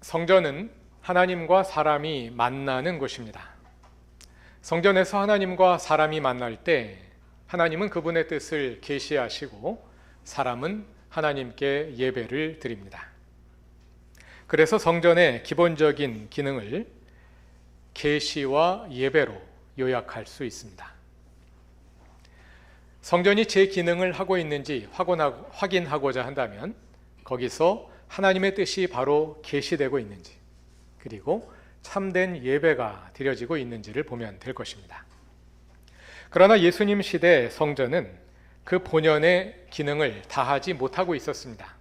성전은 하나님과 사람이 만나는 곳입니다. 성전에서 하나님과 사람이 만날 때 하나님은 그분의 뜻을 계시하시고 사람은 하나님께 예배를 드립니다. 그래서 성전의 기본적인 기능을 계시와 예배로 요약할 수 있습니다. 성전이 제 기능을 하고 있는지 확인하고자 한다면 거기서 하나님의 뜻이 바로 계시되고 있는지, 그리고 참된 예배가 드려지고 있는지를 보면 될 것입니다. 그러나 예수님 시대 성전은 그 본연의 기능을 다하지 못하고 있었습니다.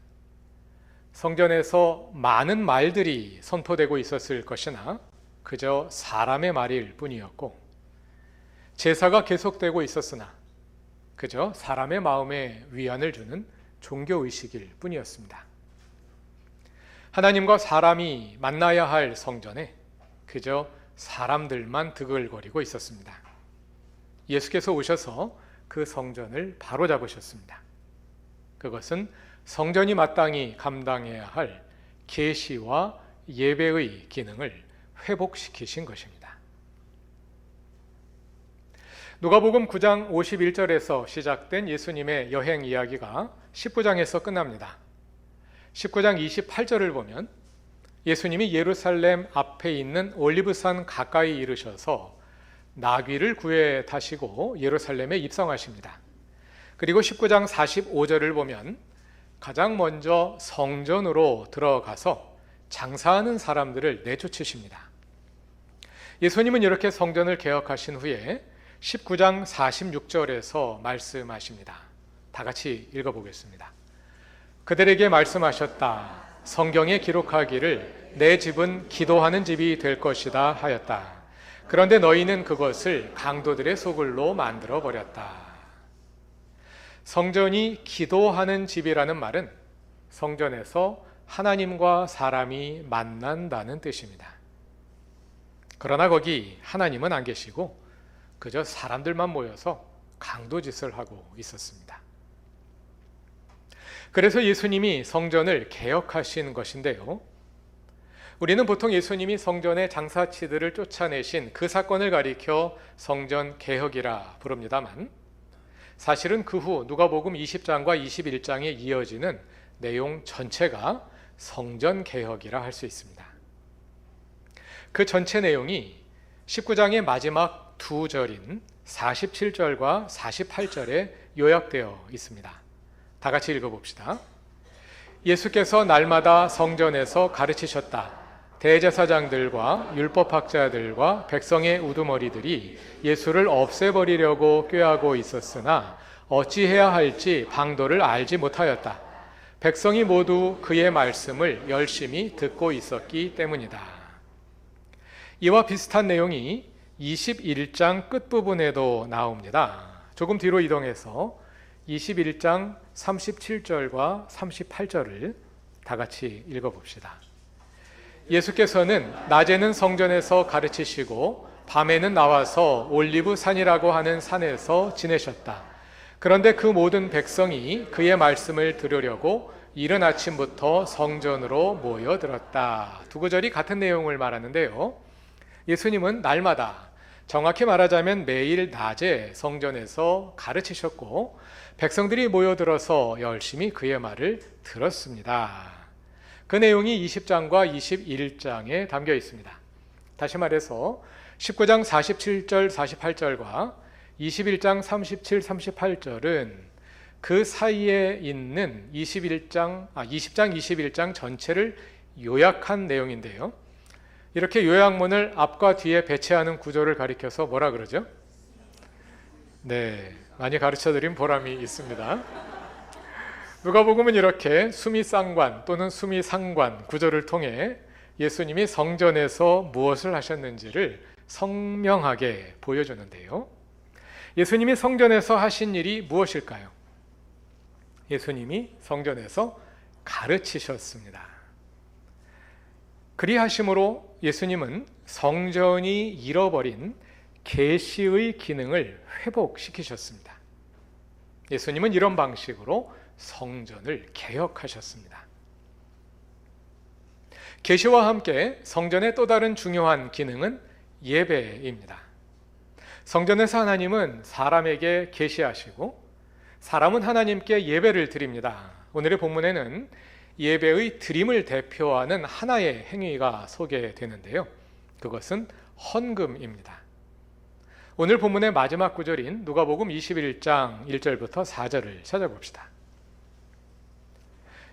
성전에서 많은 말들이 선포되고 있었을 것이나 그저 사람의 말일 뿐이었고, 제사가 계속되고 있었으나 그저 사람의 마음에 위안을 주는 종교의식일 뿐이었습니다. 하나님과 사람이 만나야 할 성전에 그저 사람들만 드글거리고 있었습니다. 예수께서 오셔서 그 성전을 바로잡으셨습니다. 그것은 성전이 마땅히 감당해야 할 계시와 예배의 기능을 회복시키신 것입니다. 누가복음 9장 51절에서 시작된 예수님의 여행 이야기가 19장에서 끝납니다. 19장 28절을 보면 예수님이 예루살렘 앞에 있는 올리브산 가까이 이르셔서 나귀를 구해 타시고 예루살렘에 입성하십니다. 그리고 19장 45절을 보면 가장 먼저 성전으로 들어가서 장사하는 사람들을 내쫓으십니다. 예수님은 이렇게 성전을 개혁하신 후에 19장 46절에서 말씀하십니다. 다 같이 읽어보겠습니다. 그들에게 말씀하셨다. 성경에 기록하기를 내 집은 기도하는 집이 될 것이다 하였다. 그런데 너희는 그것을 강도들의 소굴로 만들어 버렸다. 성전이 기도하는 집이라는 말은 성전에서 하나님과 사람이 만난다는 뜻입니다. 그러나 거기 하나님은 안 계시고 그저 사람들만 모여서 강도짓을 하고 있었습니다. 그래서 예수님이 성전을 개혁하신 것인데요. 우리는 보통 예수님이 성전의 장사치들을 쫓아내신 그 사건을 가리켜 성전 개혁이라 부릅니다만, 사실은 그 후 누가복음 20장과 21장에 이어지는 내용 전체가 성전 개혁이라 할 수 있습니다. 그 전체 내용이 19장의 마지막 두 절인 47절과 48절에 요약되어 있습니다. 다 같이 읽어봅시다. 예수께서 날마다 성전에서 가르치셨다. 대제사장들과 율법학자들과 백성의 우두머리들이 예수를 없애버리려고 꾀하고 있었으나 어찌해야 할지 방도를 알지 못하였다. 백성이 모두 그의 말씀을 열심히 듣고 있었기 때문이다. 이와 비슷한 내용이 21장 끝부분에도 나옵니다. 조금 뒤로 이동해서 21장 37절과 38절을 다 같이 읽어봅시다. 예수께서는 낮에는 성전에서 가르치시고 밤에는 나와서 올리브 산이라고 하는 산에서 지내셨다. 그런데 그 모든 백성이 그의 말씀을 들으려고 이른 아침부터 성전으로 모여들었다. 두 구절이 같은 내용을 말하는데요. 예수님은 날마다, 정확히 말하자면 매일 낮에 성전에서 가르치셨고 백성들이 모여들어서 열심히 그의 말을 들었습니다. 그 내용이 20장과 21장에 담겨 있습니다. 다시 말해서 19장 47절, 48절과 21장 37, 38절은 그 사이에 있는 20장, 21장 전체를 요약한 내용인데요. 이렇게 요약문을 앞과 뒤에 배치하는 구조를 가리켜서 뭐라 그러죠? 네, 많이 가르쳐드린 보람이 있습니다. 누가복음은 이렇게 수미상관 또는 수미상관 구조를 통해 예수님이 성전에서 무엇을 하셨는지를 선명하게 보여주는데요. 예수님이 성전에서 하신 일이 무엇일까요? 예수님이 성전에서 가르치셨습니다. 그리하심으로 예수님은 성전이 잃어버린 계시의 기능을 회복시키셨습니다. 예수님은 이런 방식으로 성전을 개혁하셨습니다. 계시와 함께 성전의 또 다른 중요한 기능은 예배입니다. 성전에서 하나님은 사람에게 계시하시고 사람은 하나님께 예배를 드립니다. 오늘의 본문에는 예배의 드림을 대표하는 하나의 행위가 소개되는데요. 그것은 헌금입니다. 오늘 본문의 마지막 구절인 누가복음 21장 1절부터 4절을 찾아봅시다.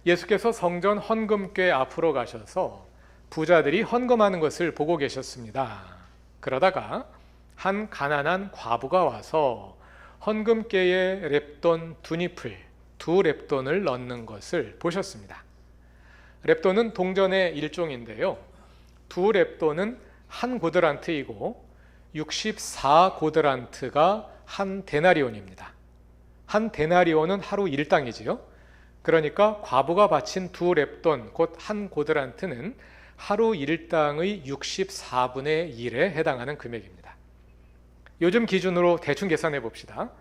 예수께서 성전 헌금궤 앞으로 가셔서 부자들이 헌금하는 것을 보고 계셨습니다. 그러다가 한 가난한 과부가 와서 헌금궤에 렙돈 두 렙돈을 넣는 것을 보셨습니다. 렙돈은 동전의 일종인데요. 두 렙돈은 한 고드란트이고 64고드란트가 한 데나리온입니다. 한 데나리온은 하루 일당이지요. 그러니까 과부가 바친 두 렙돈, 곧 한 고드란트는 하루 일당의 64분의 1에 해당하는 금액입니다. 요즘 기준으로 대충 계산해 봅시다.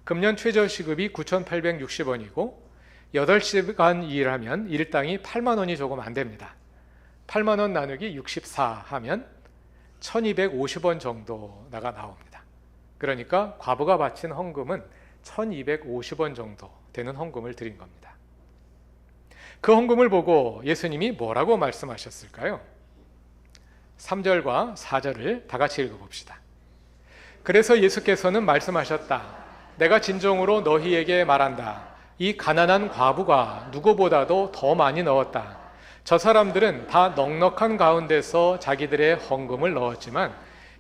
금년 최저시급이 9,860원이고 8시간 일하면 일당이 8만 원이 조금 안 됩니다. 8만 원 나누기 64 하면 1,250원 정도가 나옵니다. 그러니까 과부가 바친 헌금은 1,250원 정도 되는 헌금을 드린 겁니다. 그 헌금을 보고 예수님이 뭐라고 말씀하셨을까요? 3절과 4절을 다 같이 읽어봅시다. 그래서 예수께서는 말씀하셨다. 내가 진정으로 너희에게 말한다. 이 가난한 과부가 누구보다도 더 많이 넣었다. 저 사람들은 다 넉넉한 가운데서 자기들의 헌금을 넣었지만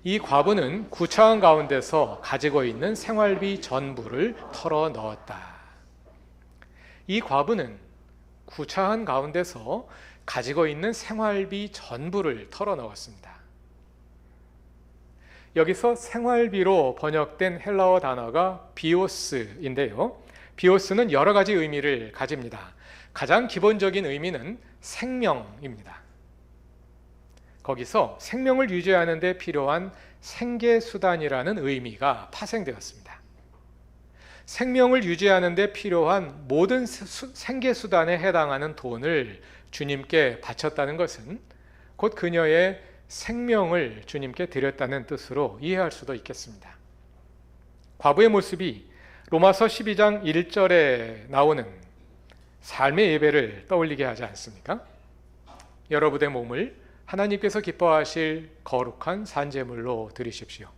이 과부는 구차한 가운데서 가지고 있는 생활비 전부를 털어 넣었다. 이 과부는 구차한 가운데서 가지고 있는 생활비 전부를 털어 넣었습니다. 여기서 생활비로 번역된 헬라어 단어가 비오스인데요. 비오스는 여러 가지 의미를 가집니다. 가장 기본적인 의미는 생명입니다. 거기서 생명을 유지하는 데 필요한 생계수단이라는 의미가 파생되었습니다. 생명을 유지하는 데 필요한 모든 생계수단에 해당하는 돈을 주님께 바쳤다는 것은 곧 그녀의 생명을 주님께 드렸다는 뜻으로 이해할 수도 있겠습니다. 과부의 모습이 로마서 12장 1절에 나오는 삶의 예배를 떠올리게 하지 않습니까? 여러분의 몸을 하나님께서 기뻐하실 거룩한 산제물로 드리십시오.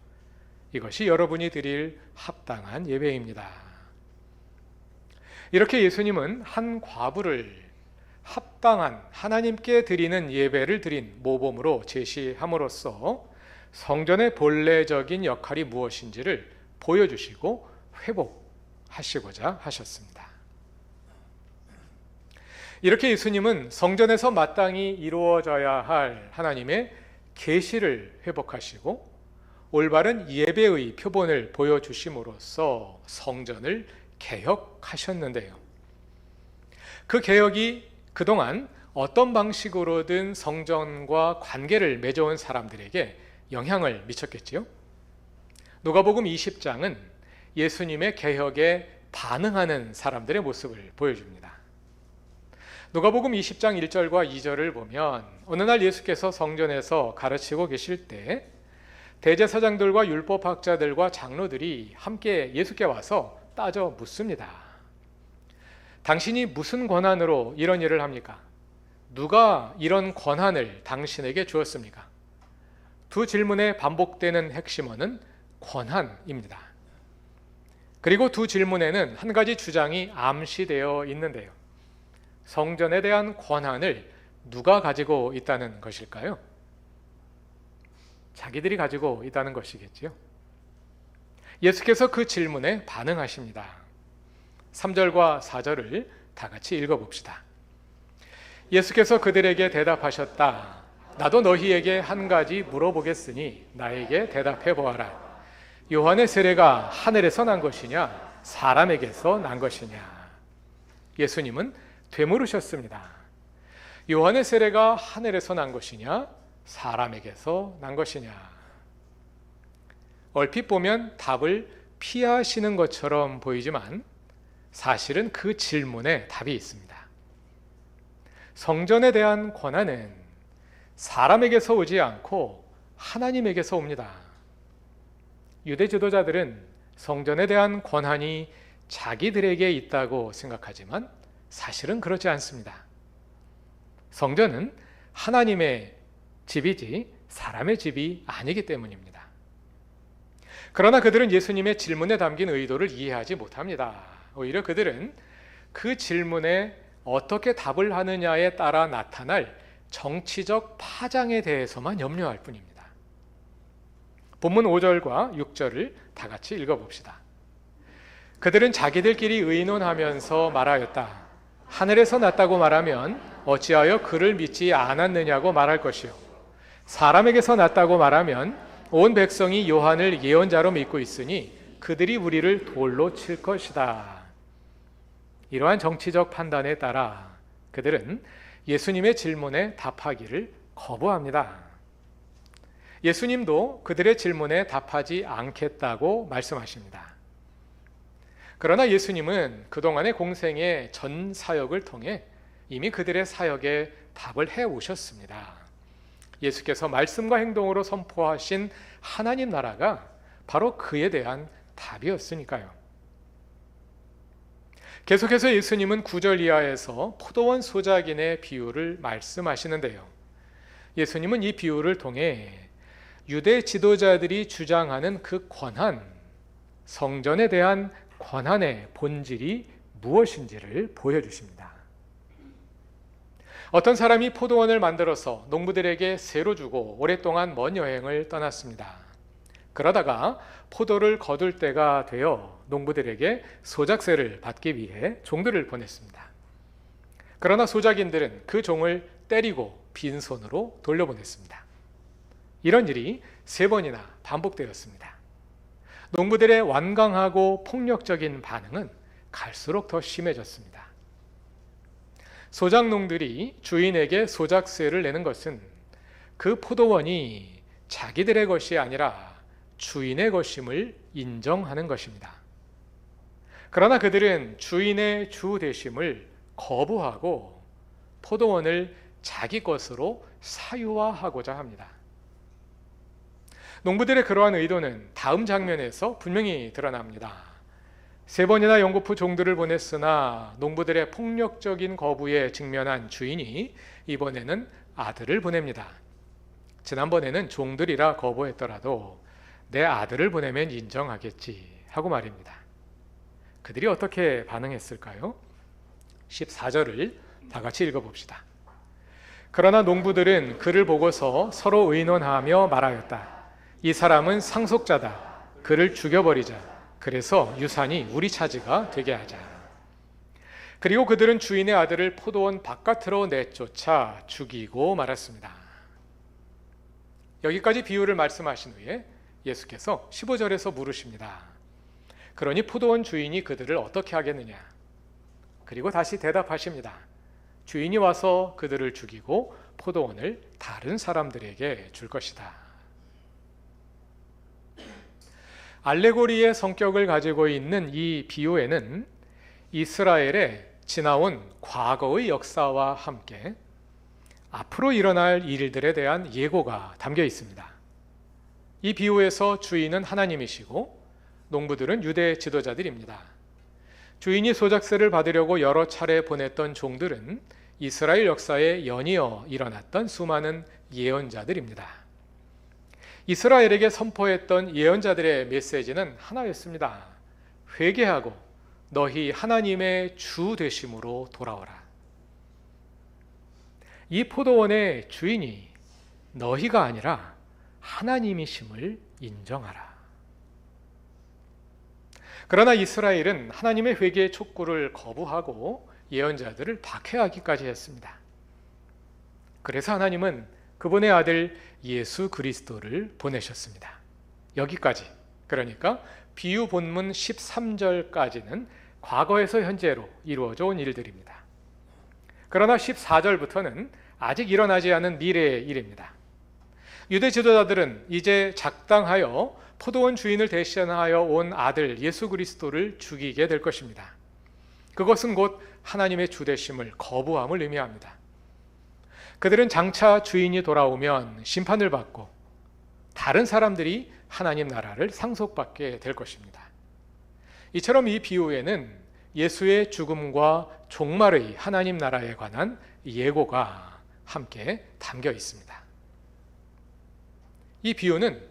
이것이 여러분이 드릴 합당한 예배입니다. 이렇게 예수님은 한 과부를 합당한 하나님께 드리는 예배를 드린 모범으로 제시함으로써 성전의 본래적인 역할이 무엇인지를 보여주시고 회복하시고자 하셨습니다. 이렇게 예수님은 성전에서 마땅히 이루어져야 할 하나님의 계시를 회복하시고 올바른 예배의 표본을 보여주심으로써 성전을 개혁하셨는데요. 그 개혁이 그동안 어떤 방식으로든 성전과 관계를 맺어온 사람들에게 영향을 미쳤겠지요. 누가복음 20장은 예수님의 개혁에 반응하는 사람들의 모습을 보여줍니다. 누가복음 20장 1절과 2절을 보면 어느 날 예수께서 성전에서 가르치고 계실 때 대제사장들과 율법학자들과 장로들이 함께 예수께 와서 따져 묻습니다. 당신이 무슨 권한으로 이런 일을 합니까? 누가 이런 권한을 당신에게 주었습니까? 두 질문에 반복되는 핵심어는 권한입니다. 그리고 두 질문에는 한 가지 주장이 암시되어 있는데요. 성전에 대한 권한을 누가 가지고 있다는 것일까요? 자기들이 가지고 있다는 것이겠지요. 예수께서 그 질문에 반응하십니다. 3절과 4절을 다 같이 읽어봅시다. 예수께서 그들에게 대답하셨다. 나도 너희에게 한 가지 물어보겠으니 나에게 대답해 보아라. 요한의 세례가 하늘에서 난 것이냐 사람에게서 난 것이냐? 예수님은 되물으셨습니다. 요한의 세례가 하늘에서 난 것이냐 사람에게서 난 것이냐? 얼핏 보면 답을 피하시는 것처럼 보이지만 사실은 그 질문에 답이 있습니다. 성전에 대한 권한은 사람에게서 오지 않고 하나님에게서 옵니다. 유대 지도자들은 성전에 대한 권한이 자기들에게 있다고 생각하지만 사실은 그렇지 않습니다. 성전은 하나님의 집이지 사람의 집이 아니기 때문입니다. 그러나 그들은 예수님의 질문에 담긴 의도를 이해하지 못합니다. 오히려 그들은 그 질문에 어떻게 답을 하느냐에 따라 나타날 정치적 파장에 대해서만 염려할 뿐입니다. 본문 5절과 6절을 다 같이 읽어봅시다. 그들은 자기들끼리 의논하면서 말하였다. 하늘에서 났다고 말하면 어찌하여 그를 믿지 않았느냐고 말할 것이요. 사람에게서 났다고 말하면 온 백성이 요한을 예언자로 믿고 있으니 그들이 우리를 돌로 칠 것이다. 이러한 정치적 판단에 따라 그들은 예수님의 질문에 답하기를 거부합니다. 예수님도 그들의 질문에 답하지 않겠다고 말씀하십니다. 그러나 예수님은 그동안의 공생의 전 사역을 통해 이미 그들의 사역에 답을 해 오셨습니다. 예수께서 말씀과 행동으로 선포하신 하나님 나라가 바로 그에 대한 답이었으니까요. 계속해서 예수님은 9절 이하에서 포도원 소작인의 비유를 말씀하시는데요. 예수님은 이 비유를 통해 유대 지도자들이 주장하는 그 권한, 성전에 대한 권한의 본질이 무엇인지를 보여주십니다. 어떤 사람이 포도원을 만들어서 농부들에게 세로 주고 오랫동안 먼 여행을 떠났습니다. 그러다가 포도를 거둘 때가 되어 농부들에게 소작세를 받기 위해 종들을 보냈습니다. 그러나 소작인들은 그 종을 때리고 빈손으로 돌려보냈습니다. 이런 일이 3번이나 반복되었습니다. 농부들의 완강하고 폭력적인 반응은 갈수록 더 심해졌습니다. 소작농들이 주인에게 소작세를 내는 것은 그 포도원이 자기들의 것이 아니라 주인의 것임을 인정하는 것입니다. 그러나 그들은 주인의 주 되심을 거부하고 포도원을 자기 것으로 사유화하고자 합니다. 농부들의 그러한 의도는 다음 장면에서 분명히 드러납니다. 3번이나 연거푸 종들을 보냈으나 농부들의 폭력적인 거부에 직면한 주인이 이번에는 아들을 보냅니다. 지난번에는 종들이라 거부했더라도 내 아들을 보내면 인정하겠지 하고 말입니다. 그들이 어떻게 반응했을까요? 14절을 다 같이 읽어봅시다. 그러나 농부들은 그를 보고서 서로 의논하며 말하였다. 이 사람은 상속자다. 그를 죽여버리자. 그래서 유산이 우리 차지가 되게 하자. 그리고 그들은 주인의 아들을 포도원 바깥으로 내쫓아 죽이고 말았습니다. 여기까지 비유를 말씀하신 후에 예수께서 15절에서 물으십니다. 그러니 포도원 주인이 그들을 어떻게 하겠느냐? 그리고 다시 대답하십니다. 주인이 와서 그들을 죽이고 포도원을 다른 사람들에게 줄 것이다. 알레고리의 성격을 가지고 있는 이 비유에는 이스라엘의 지나온 과거의 역사와 함께 앞으로 일어날 일들에 대한 예고가 담겨 있습니다. 이 비유에서 주인은 하나님이시고 농부들은 유대 지도자들입니다. 주인이 소작세를 받으려고 여러 차례 보냈던 종들은 이스라엘 역사에 연이어 일어났던 수많은 예언자들입니다. 이스라엘에게 선포했던 예언자들의 메시지는 하나였습니다. 회개하고 너희 하나님의 주 되심으로 돌아오라. 이 포도원의 주인이 너희가 아니라 하나님이심을 인정하라. 그러나 이스라엘은 하나님의 회개의 촉구를 거부하고 예언자들을 박해하기까지 했습니다. 그래서 하나님은 그분의 아들 예수 그리스도를 보내셨습니다. 여기까지, 그러니까 비유 본문 13절까지는 과거에서 현재로 이루어져 온 일들입니다. 그러나 14절부터는 아직 일어나지 않은 미래의 일입니다. 유대 지도자들은 이제 작당하여 포도원 주인을 대신하여 온 아들 예수 그리스도를 죽이게 될 것입니다. 그것은 곧 하나님의 주되심을 거부함을 의미합니다. 그들은 장차 주인이 돌아오면 심판을 받고 다른 사람들이 하나님 나라를 상속받게 될 것입니다. 이처럼 이 비유에는 예수의 죽음과 종말의 하나님 나라에 관한 예고가 함께 담겨 있습니다. 이 비유는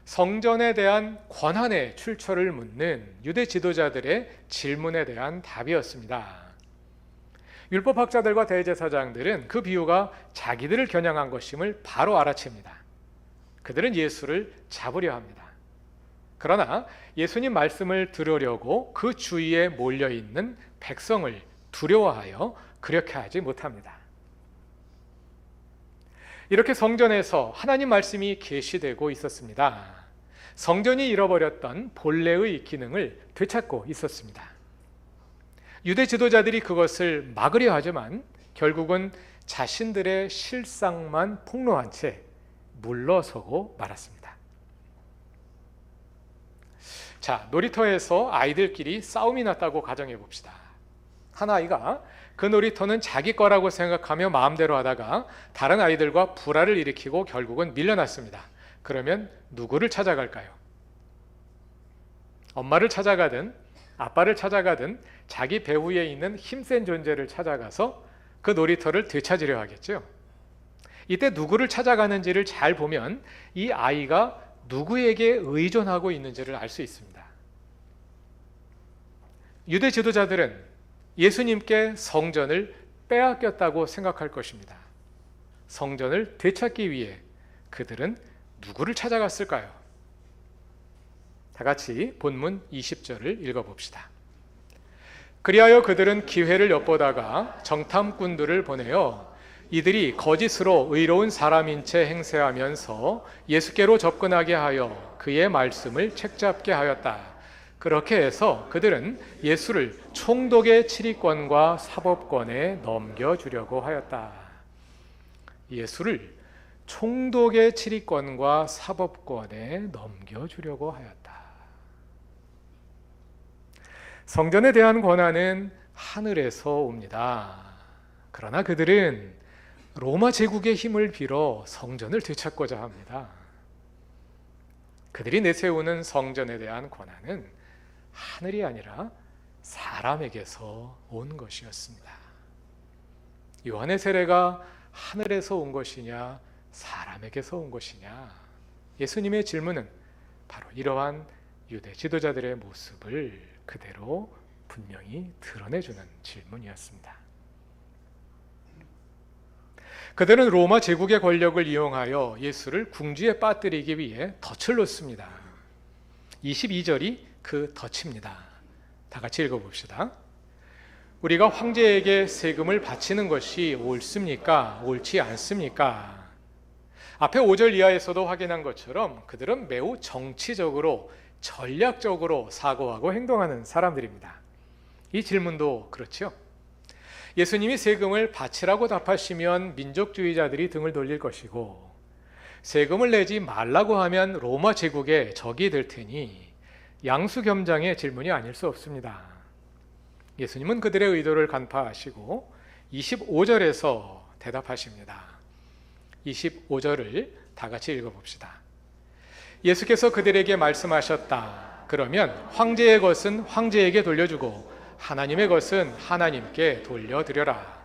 성전에 대한 권한의 출처를 묻는 유대 지도자들의 질문에 대한 답이었습니다. 율법학자들과 대제사장들은 그 비유가 자기들을 겨냥한 것임을 바로 알아챕니다. 그들은 예수를 잡으려 합니다. 그러나 예수님 말씀을 들으려고 그 주위에 몰려있는 백성을 두려워하여 그렇게 하지 못합니다. 이렇게 성전에서 하나님 말씀이 계시되고 있었습니다. 성전이 잃어버렸던 본래의 기능을 되찾고 있었습니다. 유대 지도자들이 그것을 막으려 하지만 결국은 자신들의 실상만 폭로한 채 물러서고 말았습니다. 자, 놀이터에서 아이들끼리 싸움이 났다고 가정해 봅시다. 한 아이가 그 놀이터는 자기 거라고 생각하며 마음대로 하다가 다른 아이들과 불화를 일으키고 결국은 밀려났습니다. 그러면 누구를 찾아갈까요? 엄마를 찾아가든 아빠를 찾아가든 자기 배후에 있는 힘센 존재를 찾아가서 그 놀이터를 되찾으려 하겠죠. 이때 누구를 찾아가는지를 잘 보면 이 아이가 누구에게 의존하고 있는지를 알 수 있습니다. 유대 지도자들은 예수님께 성전을 빼앗겼다고 생각할 것입니다. 성전을 되찾기 위해 그들은 누구를 찾아갔을까요? 다 같이 본문 20절을 읽어봅시다. 그리하여 그들은 기회를 엿보다가 정탐꾼들을 보내어 이들이 거짓으로 의로운 사람인 채 행세하면서 예수께로 접근하게 하여 그의 말씀을 책잡게 하였다. 그렇게 해서 그들은 예수를 총독의 치리권과 사법권에 넘겨주려고 하였다. 예수를 총독의 치리권과 사법권에 넘겨주려고 하였다. 성전에 대한 권한은 하늘에서 옵니다. 그러나 그들은 로마 제국의 힘을 빌어 성전을 되찾고자 합니다. 그들이 내세우는 성전에 대한 권한은 하늘이 아니라 사람에게서 온 것이었습니다. 요한의 세례가 하늘에서 온 것이냐 사람에게서 온 것이냐, 예수님의 질문은 바로 이러한 유대 지도자들의 모습을 그대로 분명히 드러내주는 질문이었습니다. 그들은 로마 제국의 권력을 이용하여 예수를 궁지에 빠뜨리기 위해 덫을 놓습니다. 22절이 그 덫입니다. 다 같이 읽어봅시다. 우리가 황제에게 세금을 바치는 것이 옳습니까? 옳지 않습니까? 앞에 5절 이하에서도 확인한 것처럼 그들은 매우 정치적으로 전략적으로 사고하고 행동하는 사람들입니다. 이 질문도 그렇죠. 예수님이 세금을 바치라고 답하시면 민족주의자들이 등을 돌릴 것이고, 세금을 내지 말라고 하면 로마 제국의 적이 될 테니 양수겸장의 질문이 아닐 수 없습니다. 예수님은 그들의 의도를 간파하시고 25절에서 대답하십니다. 25절을 다 같이 읽어봅시다. 예수께서 그들에게 말씀하셨다. 그러면 황제의 것은 황제에게 돌려주고 하나님의 것은 하나님께 돌려드려라.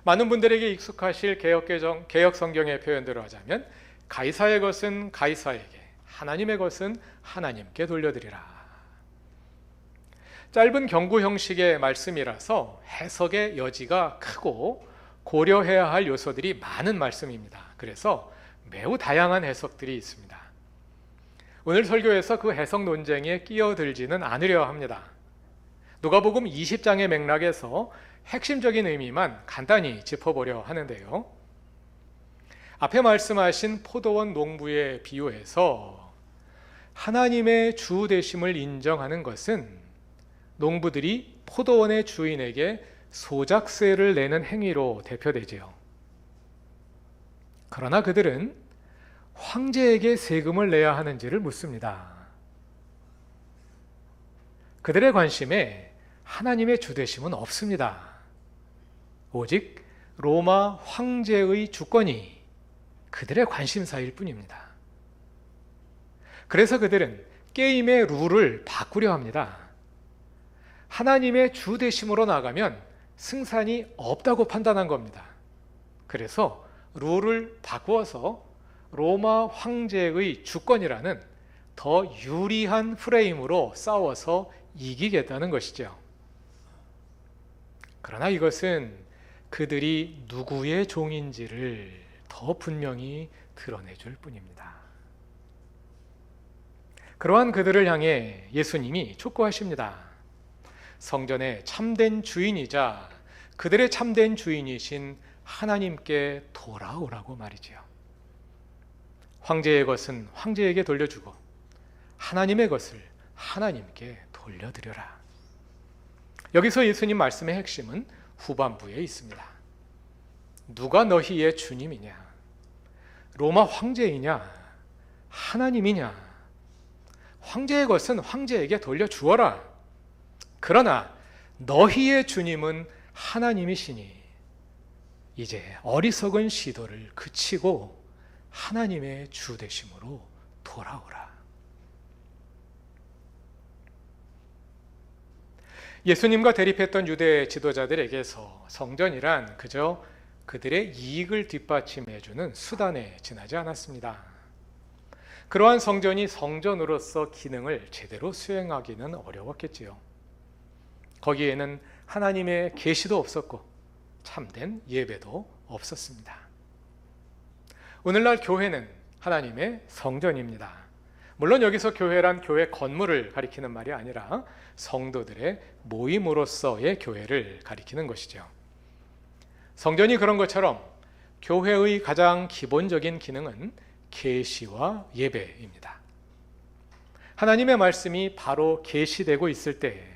많은 분들에게 익숙하실 개역 성경의 표현대로 하자면 가이사의 것은 가이사에게, 하나님의 것은 하나님께 돌려드리라. 짧은 경고 형식의 말씀이라서 해석의 여지가 크고 고려해야 할 요소들이 많은 말씀입니다. 그래서 매우 다양한 해석들이 있습니다. 오늘 설교에서 그 해석 논쟁에 끼어들지는 않으려 합니다. 누가복음 20장의 맥락에서 핵심적인 의미만 간단히 짚어보려 하는데요. 앞에 말씀하신 포도원 농부의 비유에서 하나님의 주 되심을 인정하는 것은 농부들이 포도원의 주인에게 소작세를 내는 행위로 대표되지요. 그러나 그들은 황제에게 세금을 내야 하는지를 묻습니다. 그들의 관심에 하나님의 주되심은 없습니다. 오직 로마 황제의 주권이 그들의 관심사일 뿐입니다. 그래서 그들은 게임의 룰을 바꾸려 합니다. 하나님의 주 되심으로 나가면 승산이 없다고 판단한 겁니다. 그래서 룰을 바꾸어서 로마 황제의 주권이라는 더 유리한 프레임으로 싸워서 이기겠다는 것이죠. 그러나 이것은 그들이 누구의 종인지를 더 분명히 드러내줄 뿐입니다. 그러한 그들을 향해 예수님이 촉구하십니다. 성전의 참된 주인이자 그들의 참된 주인이신 하나님께 돌아오라고 말이지요. 황제의 것은 황제에게 돌려주고 하나님의 것을 하나님께 돌려드려라. 여기서 예수님 말씀의 핵심은 후반부에 있습니다. 누가 너희의 주님이냐? 로마 황제이냐? 하나님이냐? 황제의 것은 황제에게 돌려주어라. 그러나 너희의 주님은 하나님이시니 이제 어리석은 시도를 그치고 하나님의 주 되심으로 돌아오라. 예수님과 대립했던 유대 지도자들에게서 성전이란 그저 그들의 이익을 뒷받침해주는 수단에 지나지 않았습니다. 그러한 성전이 성전으로서 기능을 제대로 수행하기는 어려웠겠지요. 거기에는 하나님의 계시도 없었고 참된 예배도 없었습니다. 오늘날 교회는 하나님의 성전입니다. 물론 여기서 교회란 교회 건물을 가리키는 말이 아니라 성도들의 모임으로서의 교회를 가리키는 것이죠. 성전이 그런 것처럼 교회의 가장 기본적인 기능은 계시와 예배입니다. 하나님의 말씀이 바로 계시되고 있을 때,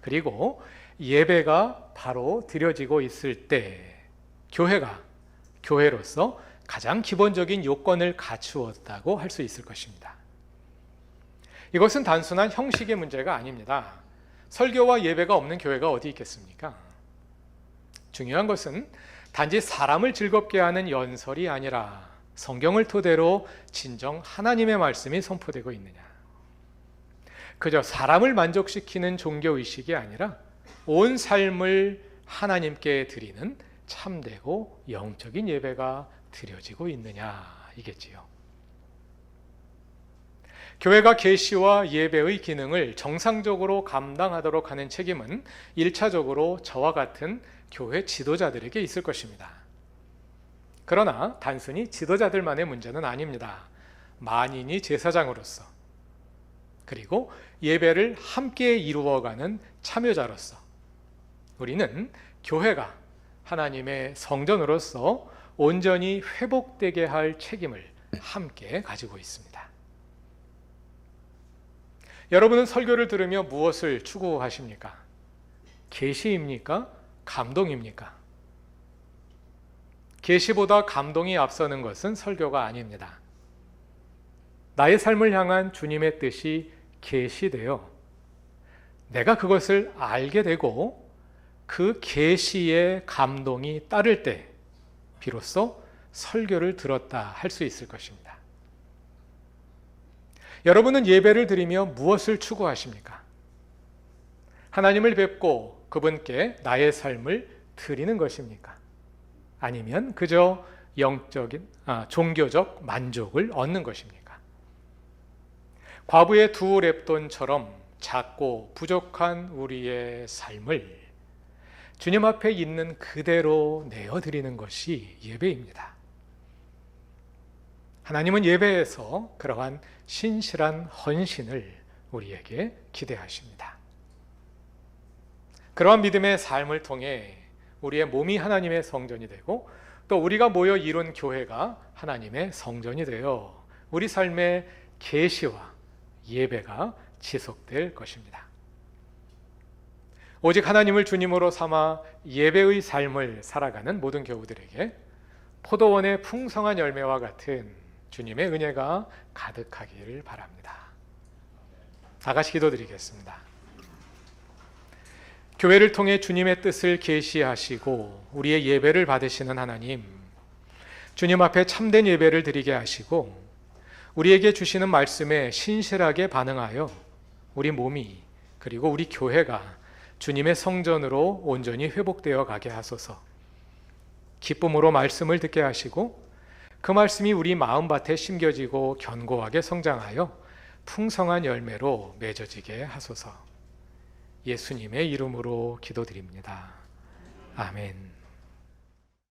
그리고 예배가 바로 드려지고 있을 때 교회가 교회로서 가장 기본적인 요건을 갖추었다고 할 수 있을 것입니다. 이것은 단순한 형식의 문제가 아닙니다. 설교와 예배가 없는 교회가 어디 있겠습니까? 중요한 것은 단지 사람을 즐겁게 하는 연설이 아니라 성경을 토대로 진정 하나님의 말씀이 선포되고 있느냐. 그저 사람을 만족시키는 종교의식이 아니라 온 삶을 하나님께 드리는 참되고 영적인 예배가 드려지고 있느냐 이겠지요. 교회가 계시와 예배의 기능을 정상적으로 감당하도록 하는 책임은 1차적으로 저와 같은 교회 지도자들에게 있을 것입니다. 그러나 단순히 지도자들만의 문제는 아닙니다. 만인이 제사장으로서, 그리고 예배를 함께 이루어가는 참여자로서 우리는 교회가 하나님의 성전으로서 온전히 회복되게 할 책임을 함께 가지고 있습니다. 여러분은 설교를 들으며 무엇을 추구하십니까? 계시입니까? 감동입니까? 계시보다 감동이 앞서는 것은 설교가 아닙니다. 나의 삶을 향한 주님의 뜻이 계시되어 내가 그것을 알게 되고 그 계시의 감동이 따를 때 비로소 설교를 들었다 할 수 있을 것입니다. 여러분은 예배를 드리며 무엇을 추구하십니까? 하나님을 뵙고 그분께 나의 삶을 드리는 것입니까? 아니면 그저 종교적 만족을 얻는 것입니까? 과부의 두 렙돈처럼 작고 부족한 우리의 삶을 주님 앞에 있는 그대로 내어드리는 것이 예배입니다. 하나님은 예배에서 그러한 신실한 헌신을 우리에게 기대하십니다. 그러한 믿음의 삶을 통해 우리의 몸이 하나님의 성전이 되고 또 우리가 모여 이룬 교회가 하나님의 성전이 되어 우리 삶의 계시와 예배가 지속될 것입니다. 오직 하나님을 주님으로 삼아 예배의 삶을 살아가는 모든 교우들에게 포도원의 풍성한 열매와 같은 주님의 은혜가 가득하기를 바랍니다. 다 같이 기도드리겠습니다. 교회를 통해 주님의 뜻을 계시하시고 우리의 예배를 받으시는 하나님, 주님 앞에 참된 예배를 드리게 하시고 우리에게 주시는 말씀에 신실하게 반응하여 우리 몸이 그리고 우리 교회가 주님의 성전으로 온전히 회복되어 가게 하소서. 기쁨으로 말씀을 듣게 하시고 그 말씀이 우리 마음밭에 심겨지고 견고하게 성장하여 풍성한 열매로 맺어지게 하소서. 예수님의 이름으로 기도드립니다. 아멘.